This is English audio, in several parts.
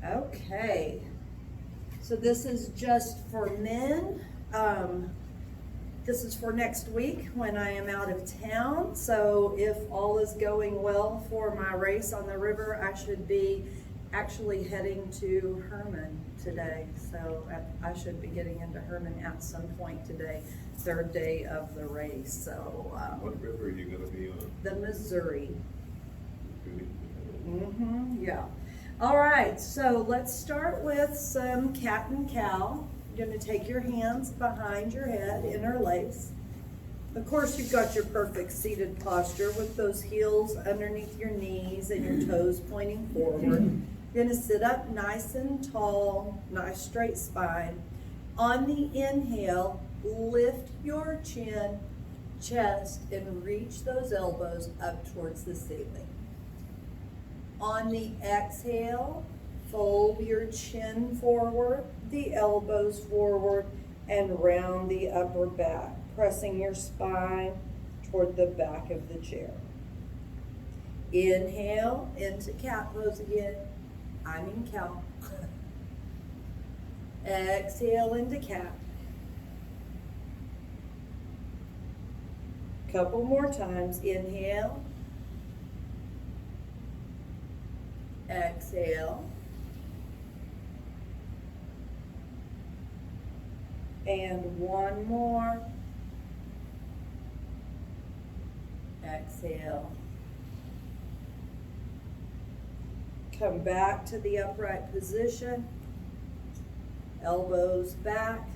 Okay, so this is just for men. This is for next week when I am out of town. So if all is going well for my race on the river, I should be actually heading to Herman today. So I should be getting into Herman at some point today, third day of the race. So What river are you gonna be on? the Missouri. Really? Yeah. All right, so let's start with some cat and cow. You're gonna take your hands behind your head, interlace. Of course, you've got your perfect seated posture with those heels underneath your knees and your toes pointing forward. You're gonna sit up nice and tall, nice straight spine. On the inhale, lift your chin, chest, and reach those elbows up towards the ceiling. On the exhale, fold your chin forward, the elbows forward, and round the upper back, pressing your spine toward the back of the chair. Inhale into cat pose again. I mean cow. Exhale into cat. Couple more times. Inhale. Exhale. And one more. Exhale. Come back to the upright position. Elbows back.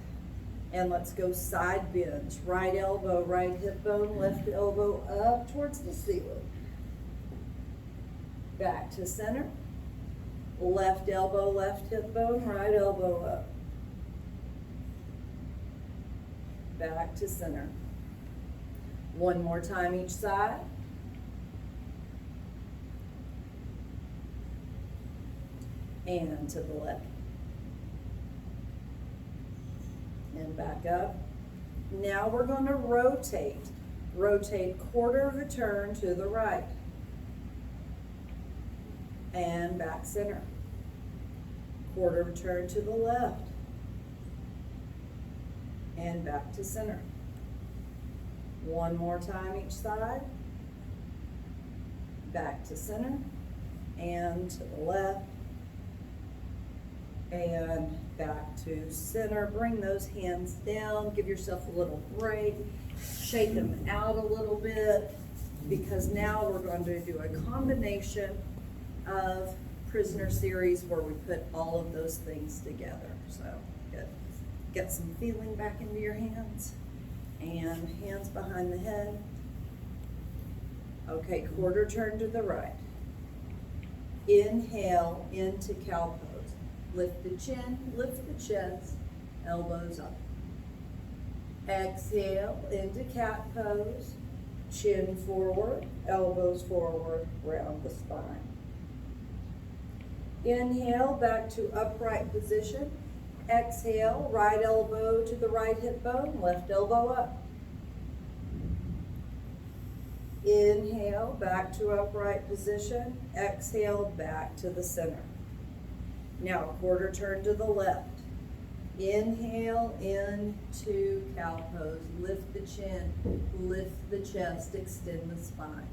And let's go side bends. Right elbow, right hip bone, left elbow up towards the ceiling. Back to center. Left elbow, left hip bone, right elbow up. Back to center. One more time each side. And to the left. And back up. Now we're going to rotate. Rotate quarter of a turn to the right. And back center. Quarter of a turn to the left. And back to center. One more time each side. Back to center. And to the left. And back to center. Bring those hands down. Give yourself a little break. Shake them out a little bit, because now we're going to do a combination of prisoner series where we put all of those things together. So get some feeling back into your hands, and hands behind the head. Okay, quarter turn to the right. Inhale into cow pose. Lift the chin, lift the chest, elbows up. Exhale into cat pose. Chin forward, elbows forward, round the spine. Inhale, back to upright position. Exhale, right elbow to the right hip bone, left elbow up. Inhale, back to upright position. Exhale, back to the center. Now, quarter turn to the left. Inhale into cow pose. Lift the chin, lift the chest, extend the spine.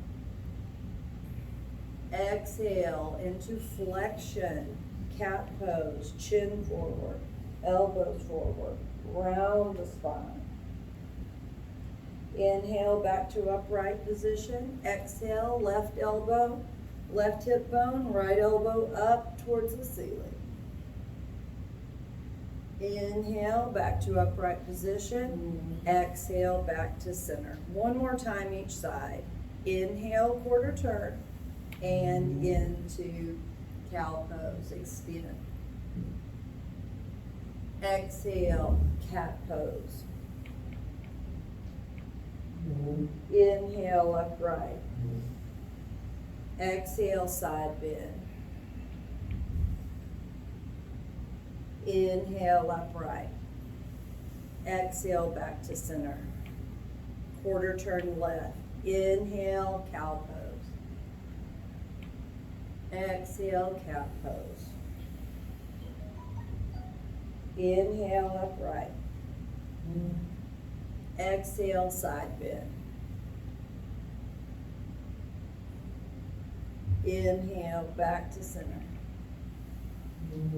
Exhale into flexion, cat pose, chin forward, elbows forward, round the spine. Inhale, back to upright position. Exhale, left elbow, left hip bone, right elbow up towards the ceiling. Inhale, back to upright position. Exhale, back to center. One more time each side. Inhale, quarter turn, and into cow pose, extend. Exhale, cat pose. Inhale, upright. Exhale, side bend. Inhale, upright. Exhale, back to center. Quarter turn left. Inhale, cow pose. Exhale, cat pose. Inhale, upright. Exhale, side bend. Inhale, back to center.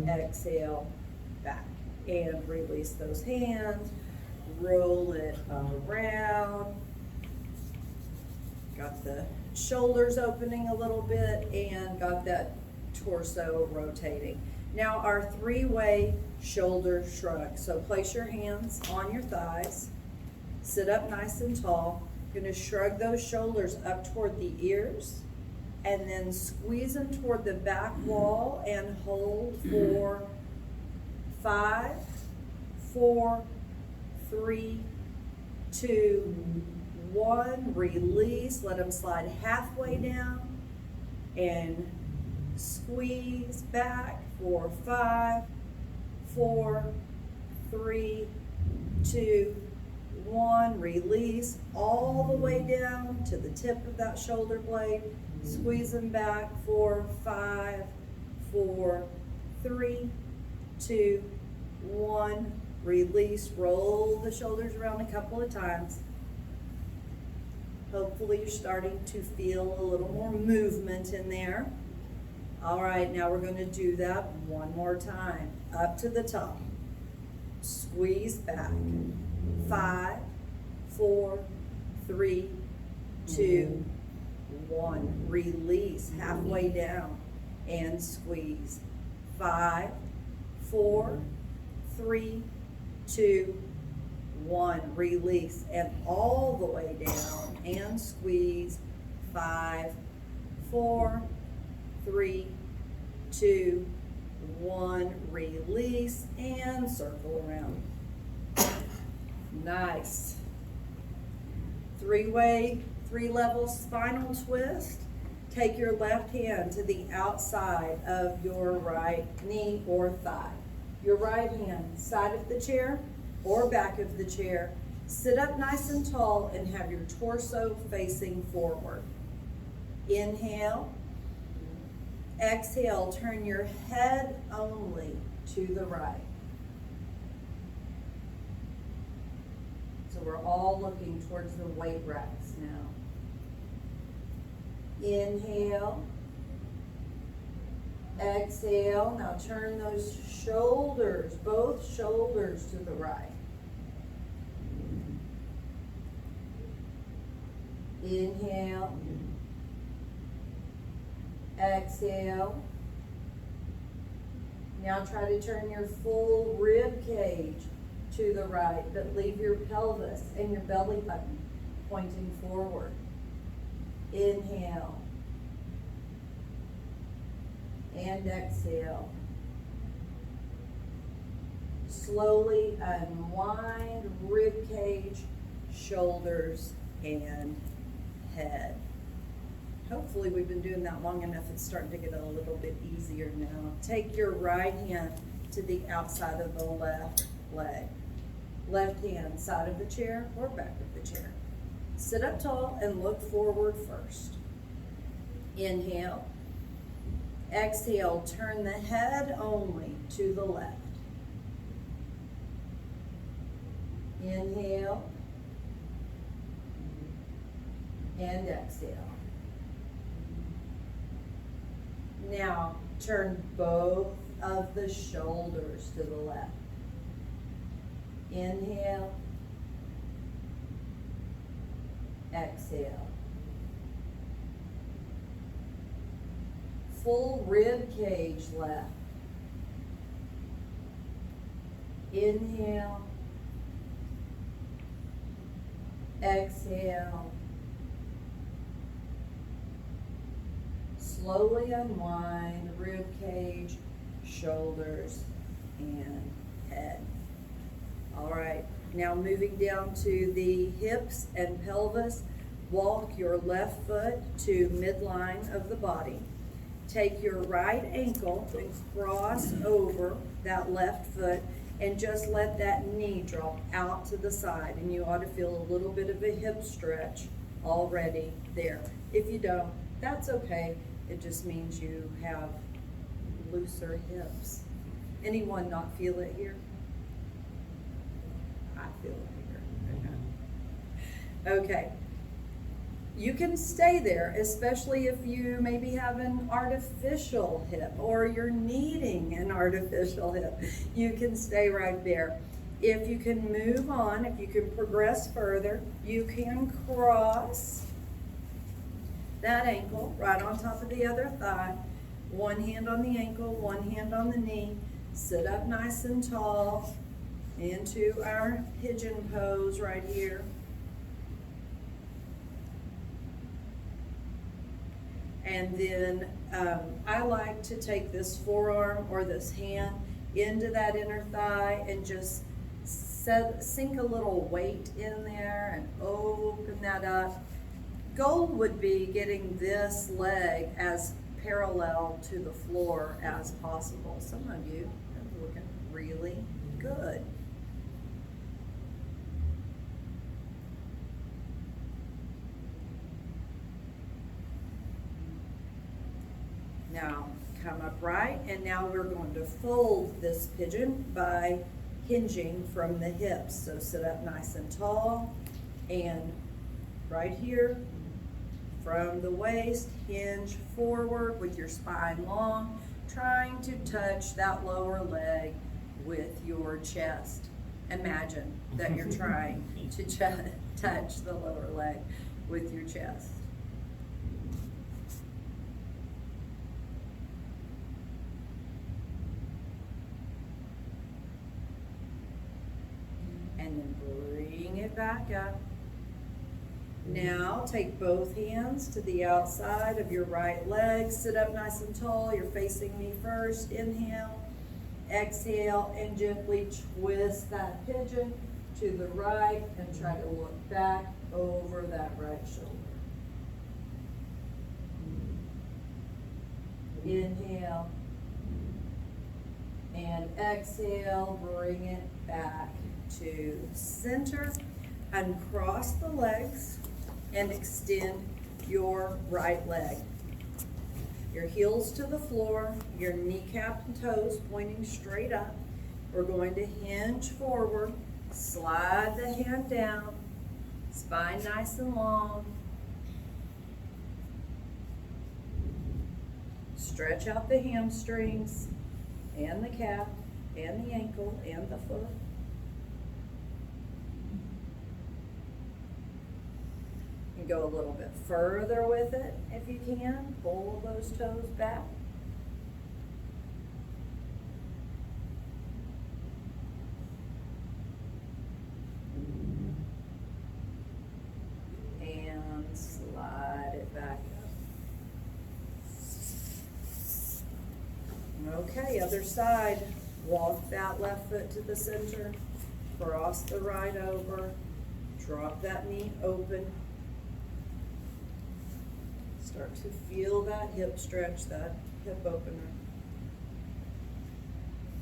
Exhale, back. And release those hands. Roll it around. Got the shoulders opening a little bit and got that torso rotating. Now our three-way shoulder shrug. So place your hands on your thighs. Sit up nice and tall. You're gonna shrug those shoulders up toward the ears and then squeeze them toward the back wall and hold for 5, 4, 3, 2, 1. Release, let them slide halfway down and squeeze back for 5, 4, 3, 2, 1. Release all the way down to the tip of that shoulder blade. Squeeze them back for 5, 4, 3, 2, 1. Release, roll the shoulders around a couple of times. Hopefully you're starting to feel a little more movement in there. All right, now we're going to do that one more time. Up to the top. Squeeze back. 5, 4, 3, 2, 1. Release halfway down and squeeze. 5, 4, 3, 2, 1. Release and all the way down and squeeze. 5, 4, 3, 2, 1. Release and circle around. Nice. Three-way, three-level spinal twist. Take your left hand to the outside of your right knee or thigh. Your right hand, side of the chair or back of the chair. Sit up nice and tall and have your torso facing forward. Inhale. Exhale, turn your head only to the right. So we're all looking towards the weight racks now. Inhale. Exhale. Now turn those shoulders, both shoulders to the right. Inhale. Exhale. Now try to turn your full rib cage to the right, but leave your pelvis and your belly button pointing forward. Inhale. And exhale. Slowly unwind rib cage, shoulders, and head. Hopefully we've been doing that long enough, it's starting to get a little bit easier now. Take your right hand to the outside of the left leg. Left hand, side of the chair or back of the chair. Sit up tall and look forward first. Inhale. Exhale, turn the head only to the left. Inhale. And exhale. Now, turn both of the shoulders to the left. Inhale. Exhale. Full rib cage left. Inhale. Exhale. Slowly unwind rib cage, shoulders, and head. All right, now moving down to the hips and pelvis. Walk your left foot to midline of the body. Take your right ankle and cross over that left foot and just let that knee drop out to the side. And you ought to feel a little bit of a hip stretch already there. If you don't, that's okay. It just means you have looser hips. Anyone not feel it here? feel it here. Okay. You can stay there, especially if you maybe have an artificial hip or you're needing an artificial hip. You can stay right there. If you can move on, if you can progress further, you can cross that ankle right on top of the other thigh. One hand on the ankle, one hand on the knee. Sit up nice and tall into our pigeon pose right here. And then I like to take this forearm or this hand into that inner thigh and just sink a little weight in there and open that up. Goal would be getting this leg as parallel to the floor as possible. Some of you are looking really good. Now come upright, and now we're going to fold this pigeon by hinging from the hips. So sit up nice and tall, and right here from the waist, hinge forward with your spine long, trying to touch that lower leg with your chest. Imagine that you're trying to touch the lower leg with your chest. And then bring it back up. Now take both hands to the outside of your right leg. Sit up nice and tall. You're facing me first. Inhale, exhale, and gently twist that pigeon to the right and try to look back over that right shoulder. Inhale and exhale. Bring it back to center. Uncross the legs and extend your right leg. Your heels to the floor, your kneecap and toes pointing straight up. We're going to hinge forward, slide the hand down, spine nice and long. Stretch out the hamstrings and the calf and the ankle and the foot. And go a little bit further with it if you can. Pull those toes back. And slide it back up. Okay, other side. Walk that left foot to the center. Cross the right over. Drop that knee open. Start to feel that hip stretch, that hip opener.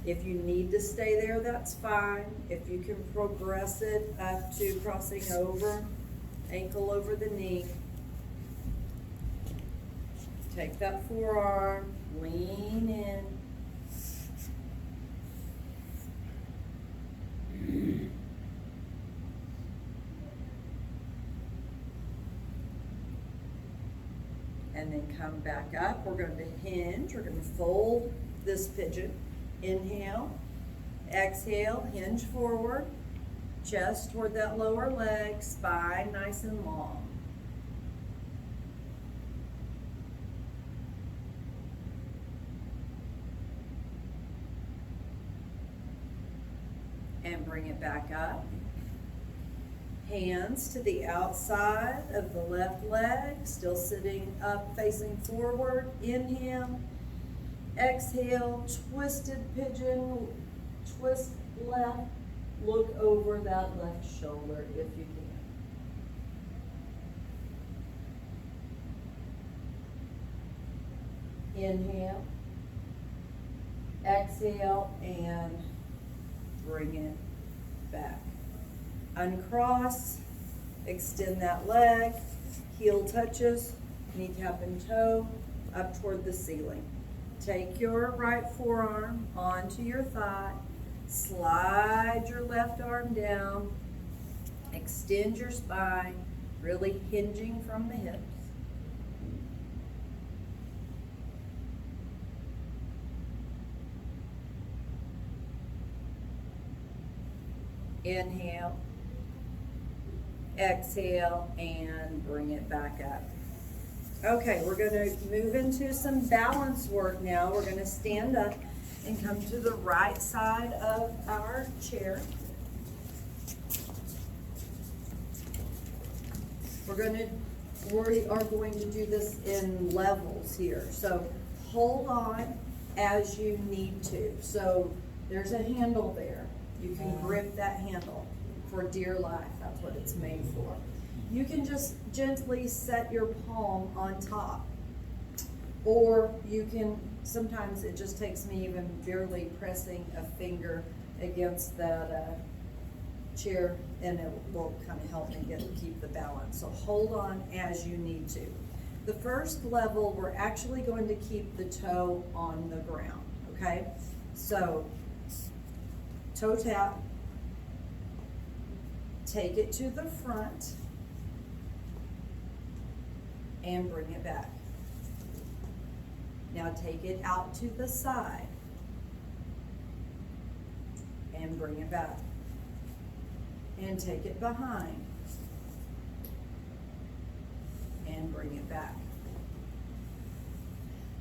If you need to stay there, that's fine. If you can progress it up to crossing over, ankle over the knee. Take that forearm, lean in. And then come back up. We're going to hinge. We're going to fold this pigeon. Inhale, exhale, hinge forward, chest toward that lower leg, spine nice and long. And bring it back up. Hands to the outside of the left leg, still sitting up, facing forward. Inhale, exhale, twisted pigeon, twist left, look over that left shoulder if you can. Inhale, exhale, and bring it back. Uncross, extend that leg, heel touches, kneecap and toe, up toward the ceiling. Take your right forearm onto your thigh, slide your left arm down, Extend your spine, really hinging from the hips. Inhale, exhale, and bring it back up. Okay, we're gonna move into some balance work now. We're gonna stand up and come to the right side of our chair. We are going to do this in levels here. So hold on as you need to. So there's a handle there. You can grip that handle for dear life. That's what it's made for. You can just gently set your palm on top. Or you can, sometimes it just takes me even barely pressing a finger against that chair, and it will kind of help me keep the balance. So hold on as you need to. The first level, we're actually going to keep the toe on the ground, okay? So toe tap, take it to the front, and bring it back. Now take it out to the side, and bring it back. And take it behind, and bring it back.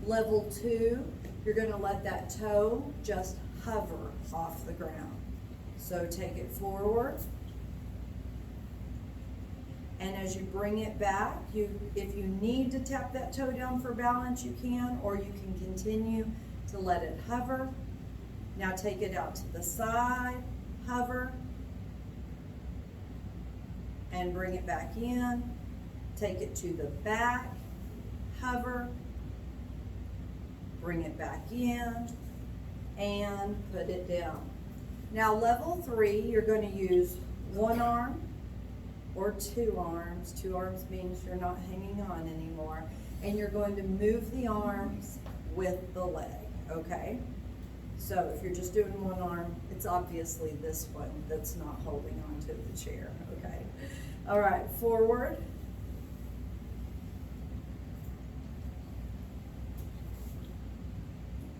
Level 2, you're gonna let that toe just hover off the ground. So take it forward, and as you bring it back, if you need to tap that toe down for balance, you can, or you can continue to let it hover. Now take it out to the side, hover, and bring it back in. Take it to the back, hover, bring it back in, and put it down. Now level 3, you're going to use one arm or two arms. Two arms means you're not hanging on anymore. And you're going to move the arms with the leg, okay? So if you're just doing one arm, it's obviously this one that's not holding on to the chair, okay? All right, forward.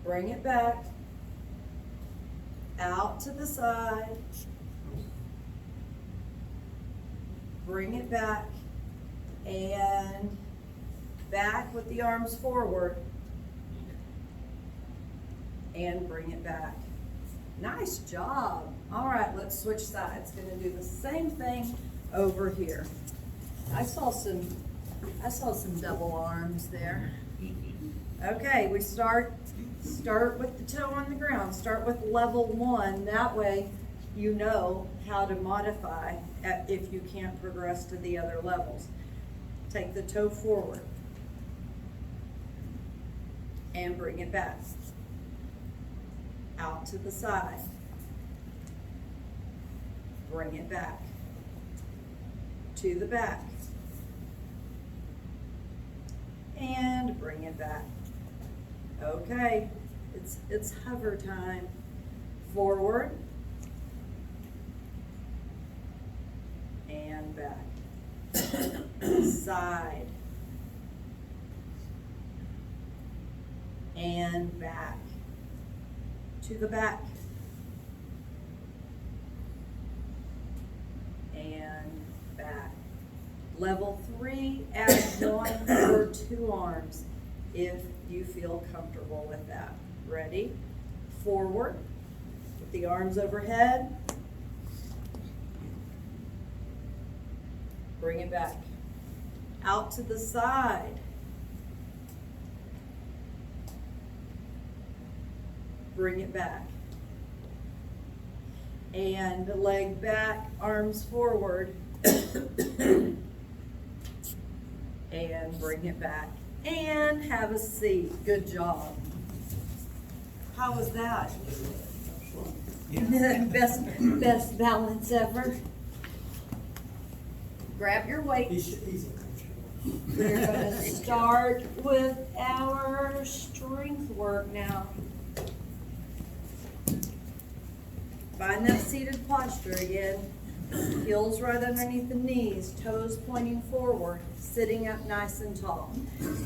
Bring it back. Out to the side. Bring it back. And back with the arms forward. And bring it back. Nice job. All right, let's switch sides. Gonna do the same thing over here. I saw some double arms there. Okay, we start with the toe on the ground. Start with level 1. That way you know how to modify if you can't progress to the other levels. Take the toe forward and bring it back. Out to the side. Bring it back. To the back. And bring it back. Okay, it's hover time. Forward. And back. Side. And back. To the back. And back. Level 3, add 1 or 2 arms if you feel comfortable with that. Ready? Forward, with the arms overhead. Bring it back. Out to the side. Bring it back. And leg back, arms forward. And bring it back. And have a seat. Good job. How was that? Best balance ever. Grab your weights. We're going to start with our strength work now. Find that seated posture again. Heels right underneath the knees, toes pointing forward, sitting up nice and tall.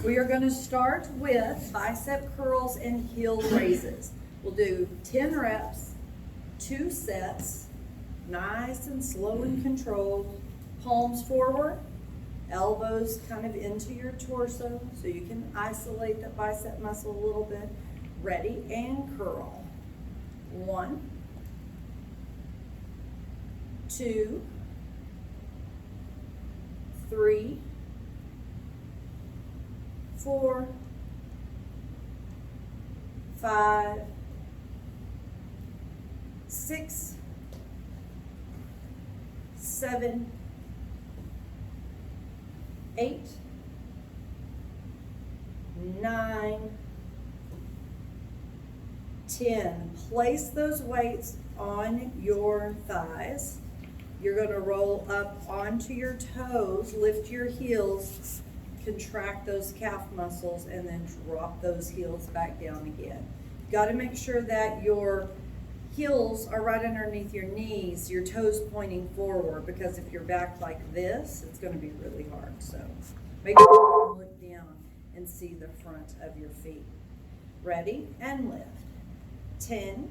We are gonna start with bicep curls and heel raises. We'll do 10 reps, 2 sets, nice and slow and controlled. Palms forward, elbows kind of into your torso so you can isolate that bicep muscle a little bit. Ready and curl. 1, 2, 3, 4, 5, 6, 7, 8, 9, 10. Place those weights on your thighs. You're going to roll up onto your toes, lift your heels, contract those calf muscles, and then drop those heels back down again. You got to make sure that your heels are right underneath your knees, your toes pointing forward, because if you're back like this, it's going to be really hard. So make sure you look down and see the front of your feet. Ready and lift. 10,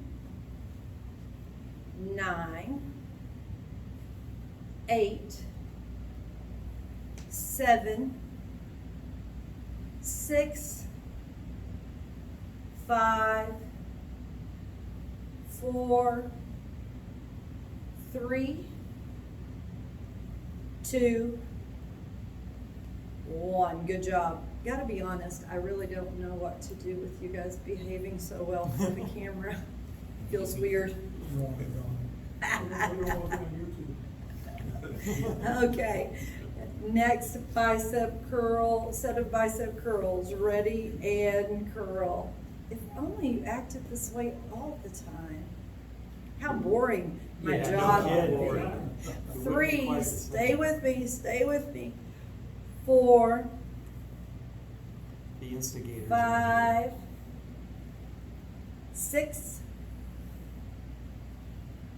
9, 8, 7, 6, 5, 4, 3, 2, 1. Good job. Gotta be honest, I really don't know what to do with you guys behaving so well for the camera. Feels weird. Okay, next bicep curl, set of bicep curls. Ready and curl. If only you acted this way all the time. How boring my job would be. 3, stay with me, stay with me. 4, The instigators. 5, 6,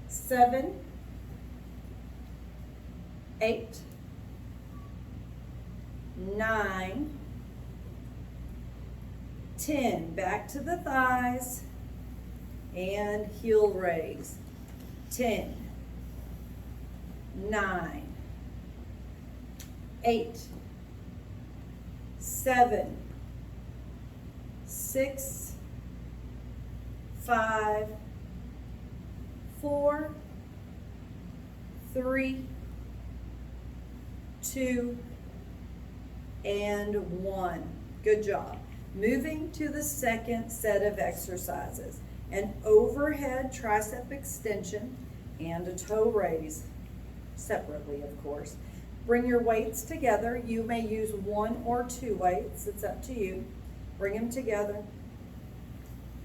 7, 8, 9, 10. Back to the thighs and heel raise. 10, 9, 8, 7, 6, 5, 4, 3, 2, and 1. Good job. Moving to the second set of exercises. An overhead tricep extension and a toe raise, separately of course. Bring your weights together. You may use 1 or 2 weights, it's up to you. Bring them together,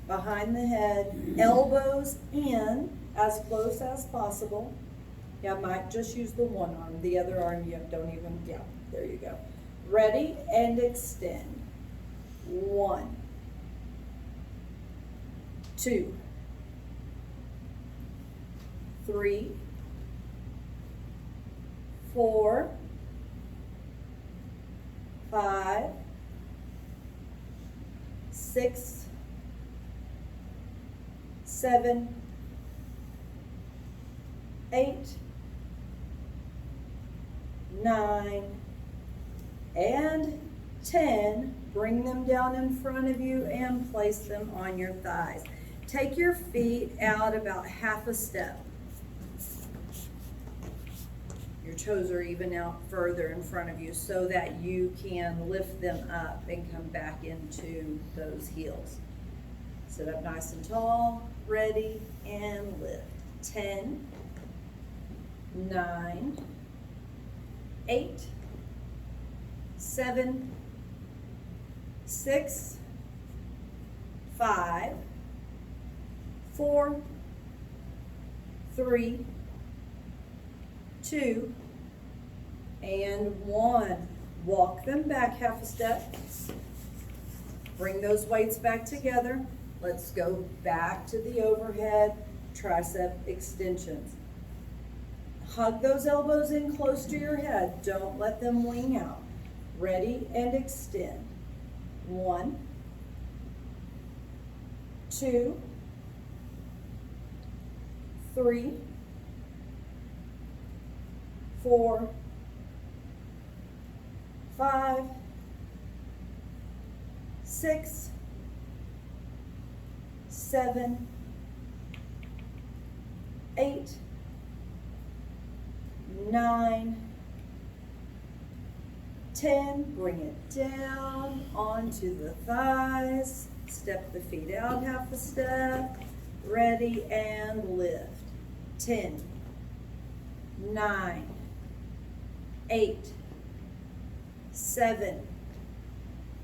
behind the head, elbows in as close as possible. Yeah, I might just use the one arm, the other arm you don't even, yeah, there you go. Ready and extend. 1, 2, 3, 4, 5, 6, 7, 8, 9, and 10. Bring them down in front of you and place them on your thighs. Take your feet out about half a step. Your toes are even out further in front of you so that you can lift them up and come back into those heels. Sit up nice and tall, ready, and lift. 10, 9, 8, 7, 6, 5, 4, 3, 2, and 1. Walk them back half a step. Bring those weights back together. Let's go back to the overhead tricep extensions. Hug those elbows in close to your head. Don't let them wing out. Ready and extend. 1, 2, 3, 4, 5, 6, 7, 8, 9, 10. Bring it down onto the thighs. Step the feet out half a step. Ready and lift. 10, 9, 8, 7,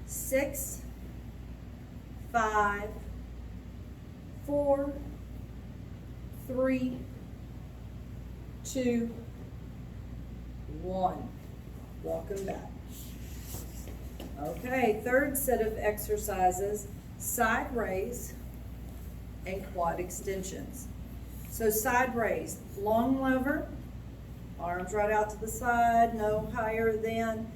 6, 5, 4, 3, 2, 1. Walk them back. Okay, third set of exercises, side raise and quad extensions. So side raise, long lever, arms right out to the side, no higher than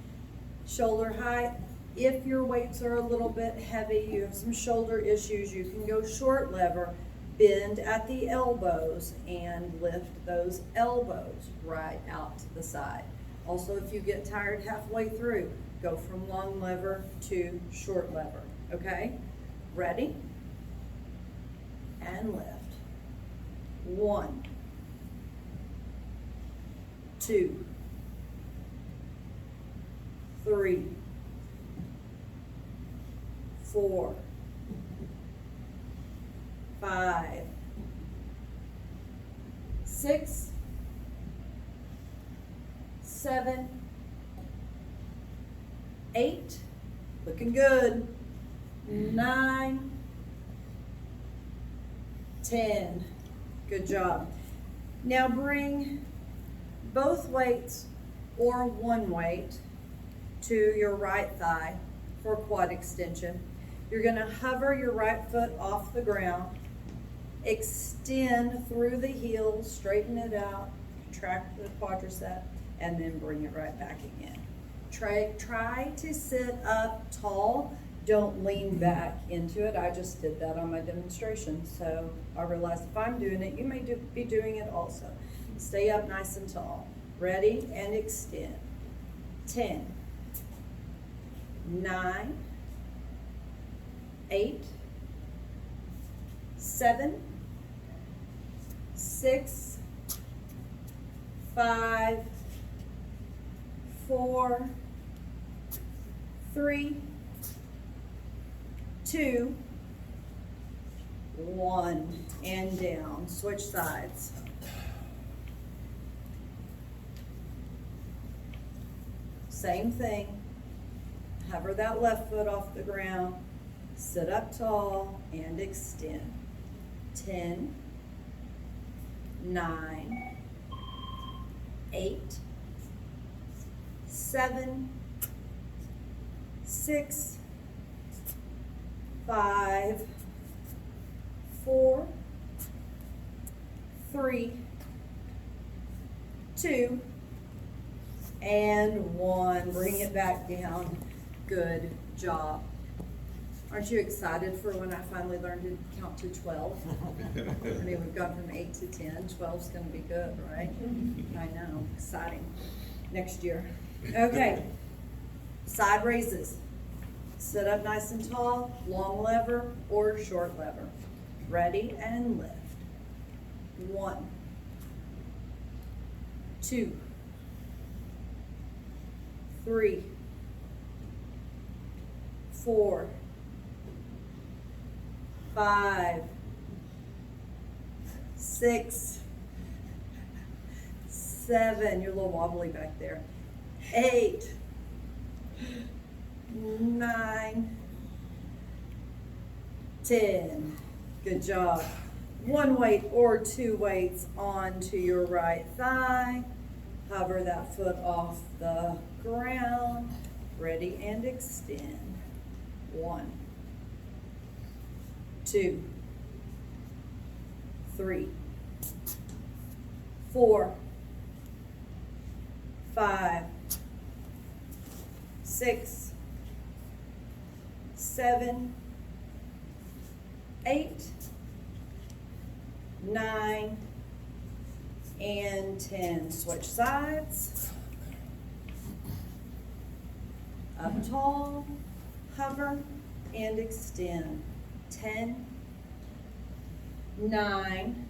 shoulder height. If your weights are a little bit heavy, you have some shoulder issues, you can go short lever, bend at the elbows and lift those elbows right out to the side. Also, if you get tired halfway through, go from long lever to short lever, okay? Ready? And lift. 1, 2, 3, 4, 5, 6, 7, 8, looking good, 9, 10, good job. Now bring both weights or one weight to your right thigh for quad extension. You're gonna hover your right foot off the ground, extend through the heel, straighten it out, contract the quadricep, and then bring it right back again. Try to sit up tall. Don't lean back into it. I just did that on my demonstration, so I realized if I'm doing it, you may be doing it also. Stay up nice and tall. Ready and extend. 10, 9, 8, 7, 6, 5, 4, 3, 2, 1, and down. Switch sides. Same thing. Hover that left foot off the ground. Sit up tall and extend. 10, 9, 8, 7, 6, 5, 4, 3, 2, and 1. Bring it back down. Good job. Aren't you excited for when I finally learned to count to 12? I mean, we've gone from 8 to 10. 12's gonna be good, right? I know, exciting. Next year. Okay, side raises. Sit up nice and tall, long lever or short lever. Ready and lift. 1, 2, 3, 4, 5, 6, 7, you're a little wobbly back there. 8, 9, 10. Good job. One weight or two weights onto your right thigh. Hover that foot off the ground. Ready and extend. 1, 2, 3, 4, 5, 6, 7, 8, 9, and 10. Switch sides. Up tall, hover, and extend. 10, 9,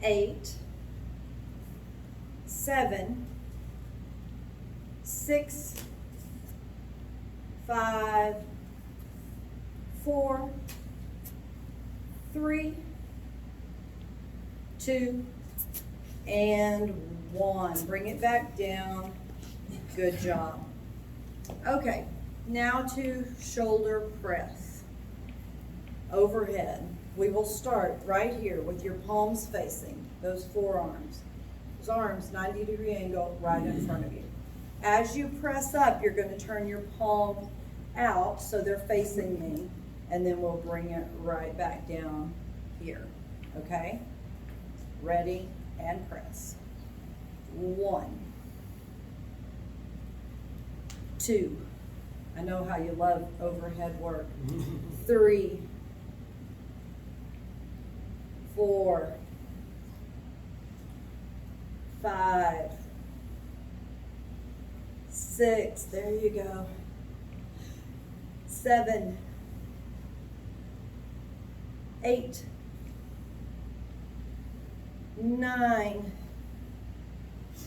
8, 7, 6, 5, 4, 3, 2, and 1. Bring it back down. Good job. Okay, now to shoulder press. Overhead. We will start right here with your palms facing those forearms. Those arms, 90-degree angle right in front of you. As you press up, you're going to turn your palm out so they're facing me, and then we'll bring it right back down here. Okay? Ready and press. 1, 2. I know how you love overhead work. 3, 4, 5, 6, there you go. 7, 8, 9,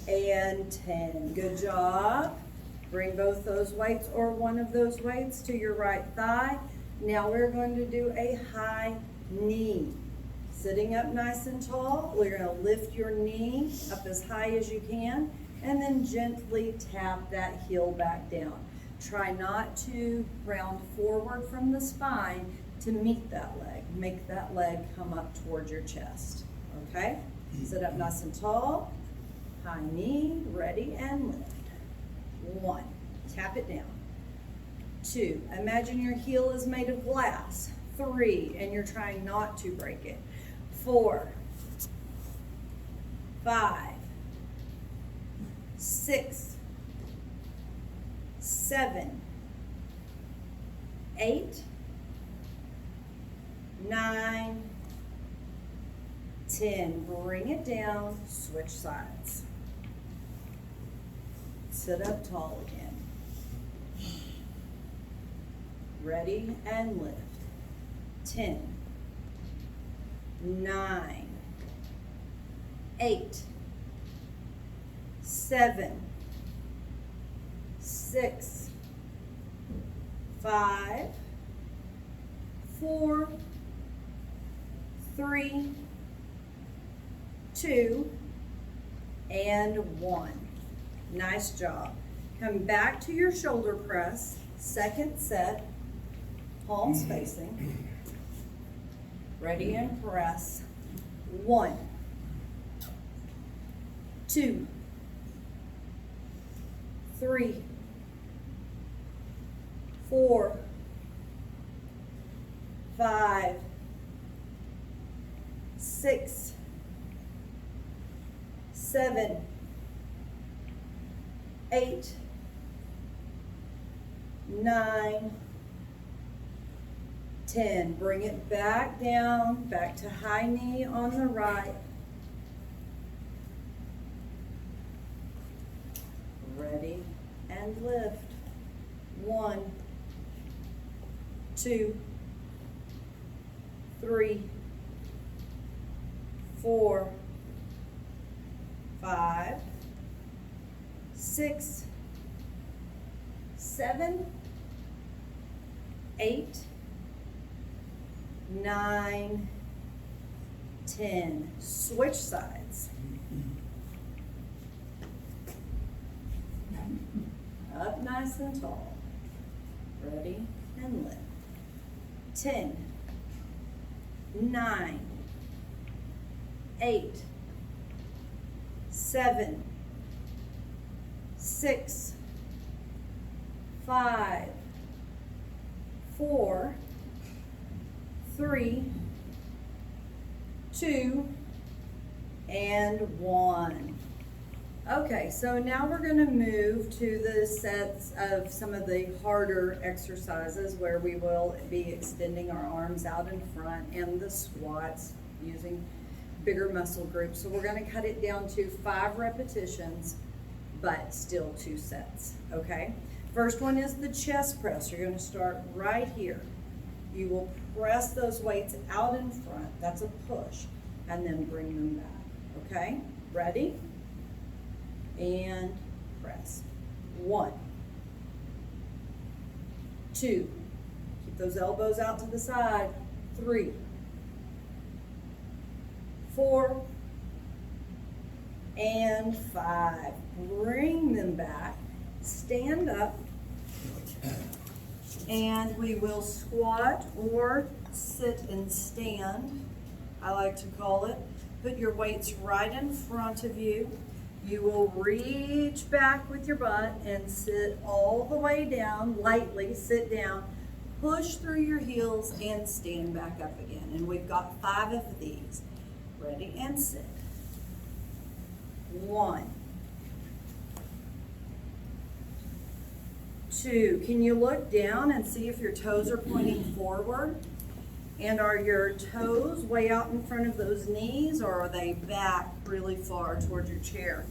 and 10. Good job. Bring both those weights or one of those weights to your right thigh. Now we're going to do a high knee. Sitting up nice and tall, we're going to lift your knee up as high as you can and then gently tap that heel back down. Try not to round forward from the spine to meet that leg. Make that leg come up towards your chest. Okay? Sit up nice and tall. High knee, ready and lift. 1, tap it down. 2, imagine your heel is made of glass. 3, and you're trying not to break it. 4, 5, 6, 7, 8, 9, 10. Bring it down, switch sides. Sit up tall again. Ready and lift. 10, 9, 8, 7, 6, 5, 4, 3, 2, and 1. Nice job. Come back to your shoulder press. Second set, palms facing. Ready and press. 1, 2, 3, 4, 5, 6, 7, 8, 9, 10. Bring it back down, back to high knee on the right. Ready and lift. 1, 2, 3, 4, 5, 6, 7, 8, 9, 10. Switch sides. Up nice and tall. Ready and lift. 10, 9, 8, 7, 6, 5, 4, 3, 2, and 1. Okay, so now we're gonna move to the sets of some of the harder exercises where we will be extending our arms out in front and the squats using bigger muscle groups. So we're gonna cut it down to 5 repetitions, but still 2 sets, okay? First one is the chest press. You're gonna start right here. You will press those weights out in front, that's a push, and then bring them back, okay? Ready? And press. 1, 2, keep those elbows out to the side. 3, 4, and 5. Bring them back, stand up, and we will squat or sit and stand, I like to call it. Put your weights right in front of you. You will reach back with your butt and sit all the way down, lightly sit down, push through your heels and stand back up again. And we've got 5 of these. Ready and sit. 1, 2, can you look down and see if your toes are pointing forward? And are your toes way out in front of those knees, or are they back really far towards your chair?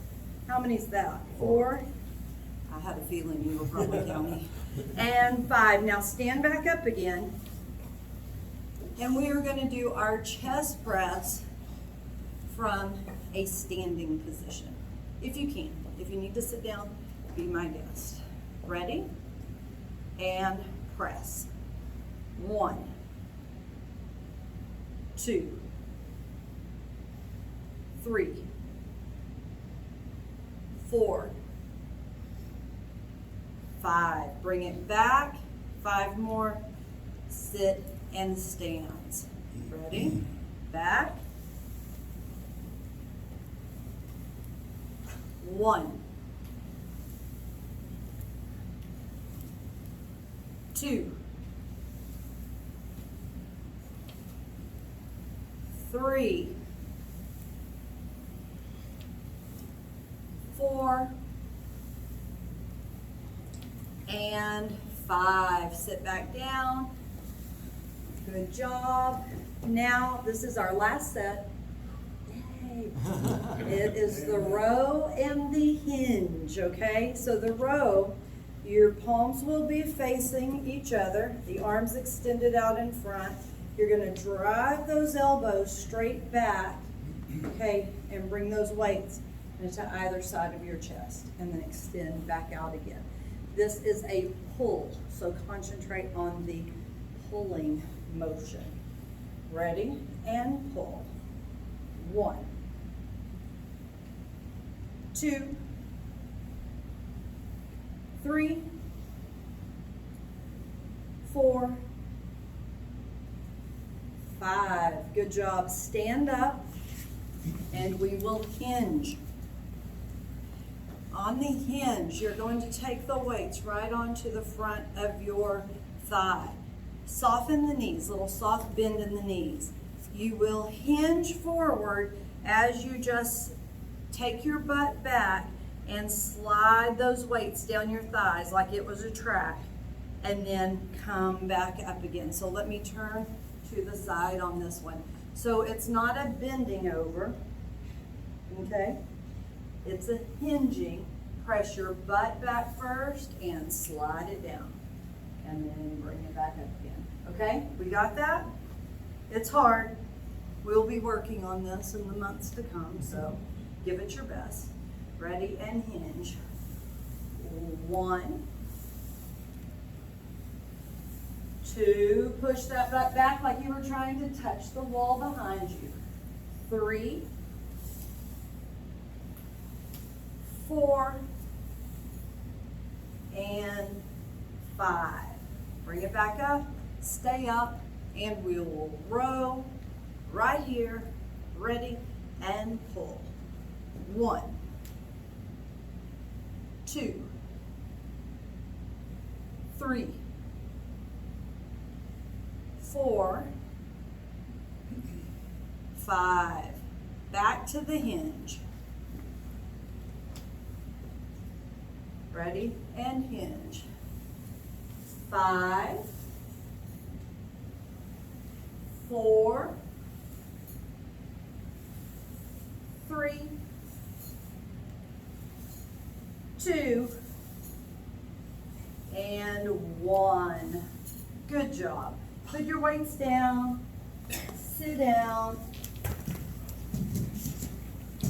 How many is that? 4? I had a feeling you were probably counting. And 5. Now stand back up again. And we are going to do our chest press from a standing position. If you can. If you need to sit down, be my guest. Ready? And press. 1, 2, 3, 4, 5. Bring it back. 5 more. Sit and stands. Ready? Back. 1, 2, 3, 4, and 5. Sit back down. Good job. Now, this is our last set. Yay. It is the row and the hinge, okay? So the row, your palms will be facing each other, the arms extended out in front. You're gonna drive those elbows straight back, okay, and bring those weights into either side of your chest, and then extend back out again. This is a pull, so concentrate on the pulling motion. Ready? And pull. 1, 2, 3, 4, 5. Good job. Stand up and we will hinge. On the hinge, you're going to take the weights right onto the front of your thigh. Soften the knees, little soft bend in the knees. You will hinge forward as you just take your butt back and slide those weights down your thighs like it was a track, and then come back up again. So let me turn to the side on this one. So it's not a bending over, okay? It's a hinging. Press your butt back first and slide it down, and then bring it back up again. Okay, we got that? It's hard. We'll be working on this in the months to come, so give it your best. Ready and hinge. 1, 2, push that butt back like you were trying to touch the wall behind you. 3, 4, and 5. Bring it back up, stay up, and we will row right here. Ready and pull. 1, 2, 3, 4, 5. Back to the hinge. Ready? And hinge. 5, 4, 3, 2, and 1. Good job. Put your weights down, sit down.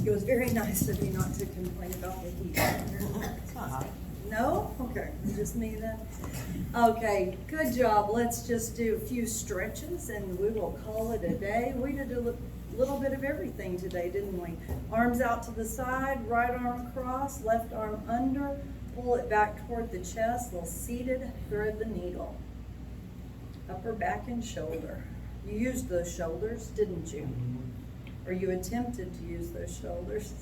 It was very nice of you not to complain about the heat. It's not hot. No? Okay, just me then. Okay, good job. Let's just do a few stretches and we will call it a day. We did a little bit of everything today, didn't we? Arms out to the side, right arm across, left arm under, pull it back toward the chest, little seated, thread the needle. Upper back and shoulder. You used those shoulders, didn't you? Or you attempted to use those shoulders.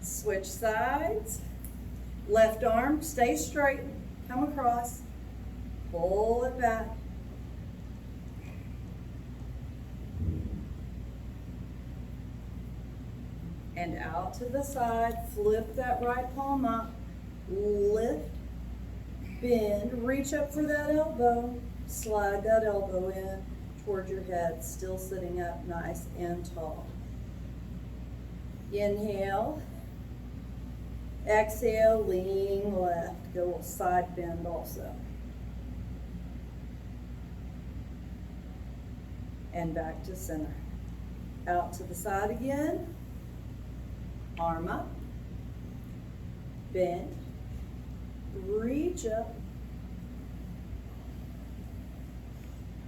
Switch sides. Left arm, stay straight, come across, pull it back. And out to the side, flip that right palm up, lift, bend, reach up for that elbow, slide that elbow in toward your head, still sitting up nice and tall. Inhale. Exhale, lean left. Go a side bend also. And back to center. Out to the side again. Arm up. Bend. Reach up.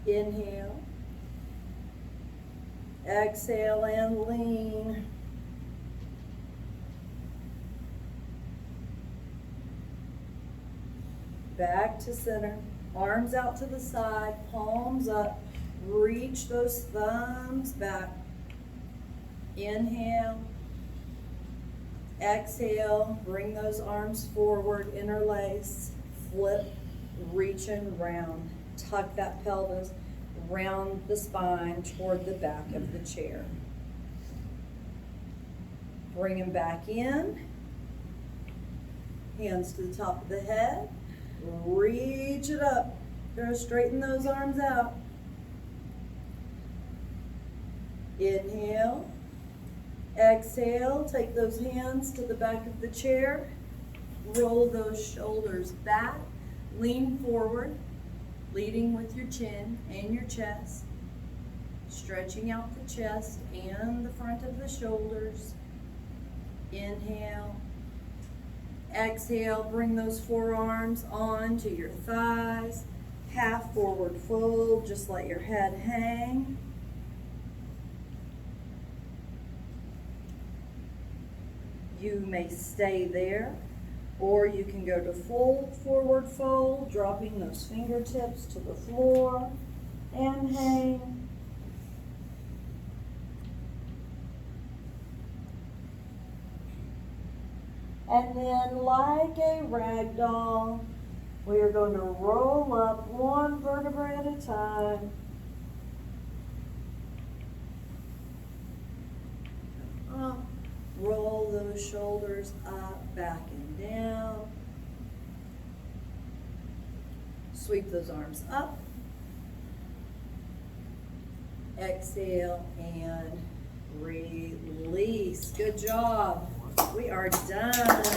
Inhale. Exhale and lean. Back to center, arms out to the side, palms up, reach those thumbs back. Inhale, exhale, bring those arms forward, interlace, flip, reach and round. Tuck that pelvis, round the spine toward the back of the chair. Bring them back in, hands to the top of the head. Reach it up. Go straighten those arms out. Inhale. Exhale. Take those hands to the back of the chair. Roll those shoulders back. Lean forward, leading with your chin and your chest. Stretching out the chest and the front of the shoulders. Inhale. Exhale, bring those forearms onto your thighs. Half forward fold, just let your head hang. You may stay there, or you can go to full forward fold, dropping those fingertips to the floor and hang. And then, like a rag doll, we are going to roll up one vertebra at a time. Roll those shoulders up, back, and down. Sweep those arms up. Exhale and release. Good job. We are done.